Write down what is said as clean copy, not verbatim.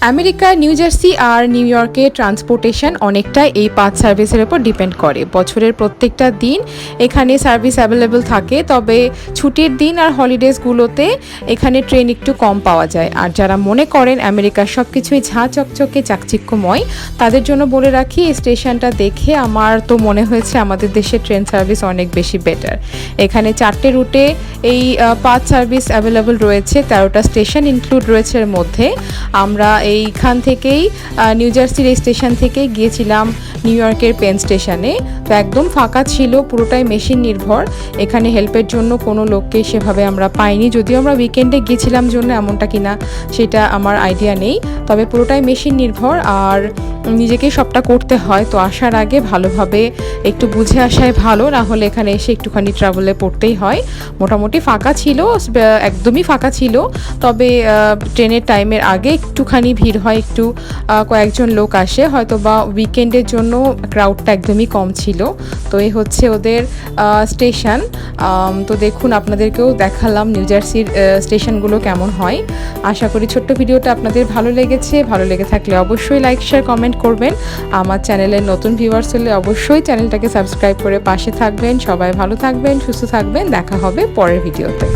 America, new jersey আর new ইয়র্কে transportation অনেকটাই এই পাঁচ সার্ভিসের উপর ডিপেন্ড করে। বছরের প্রত্যেকটা দিন এখানে সার্ভিস অ্যাভেলেবল থাকে, তবে ছুটির দিন আর হলিডেজগুলোতে এখানে ট্রেন একটু কম পাওয়া যায়। আর যারা মনে করেন আমেরিকার সব কিছুই ঝাঁ চকচকে চাকচিক্যময়, তাদের জন্য বলে রাখি এই স্টেশনটা দেখে আমার তো মনে হয়েছে আমাদের দেশের ট্রেন সার্ভিস অনেক বেশি বেটার। এখানে 4টে রুটে এই পাঁচ সার্ভিস অ্যাভেলেবল রয়েছে, 13টা স্টেশন ইনক্লুড রয়েছে। এর মধ্যে আমরা এইখান থেকেই নিউ জার্সির এই স্টেশন থেকেই গিয়েছিলাম নিউ ইয়র্কের পেন স্টেশনে। তো একদম ফাঁকা ছিল, পুরোটাই মেশিন নির্ভর। এখানে হেল্পের জন্য কোনো লোককে সেভাবে আমরা পাইনি, যদিও আমরা উইকেন্ডে গিয়েছিলাম জন্য এমনটা কিনা সেটা আমার আইডিয়া নেই, তবে পুরোটাই মেশিন নির্ভর আর নিজেকেই সবটা করতে হয়। তো আসার আগে ভালোভাবে একটু বুঝে আসাই ভালো, না হলে এখানে এসে একটুখানি ট্রাভেলে পড়তেই হয়। মোটামুটি ফাঁকা ছিল, একদমই ফাঁকা ছিল, তবে ট্রেনের টাইমের আগে একটুখানি ভিড় হয়, একটু কয়েকজন লোক আসে, হয়তো বা উইকেন্ডের জন্য ক্রাউডটা একদমই কম ছিল। তো এই হচ্ছে ওদের স্টেশন। তো দেখুন, আপনাদেরকেও দেখালাম নিউ জার্সির স্টেশনগুলো কেমন হয়। আশা করি ছোট্ট ভিডিওটা আপনাদের ভালো লেগেছে। ভালো লেগে থাকলে অবশ্যই লাইক, শেয়ার, কমেন্ট করবেন। আমার চ্যানেলের নতুন ভিউয়ার্স হলে অবশ্যই চ্যানেলটাকে সাবস্ক্রাইব করে পাশে থাকবেন। সবাই ভালো থাকবেন, সুস্থ থাকবেন। দেখা হবে পরের ভিডিওতে।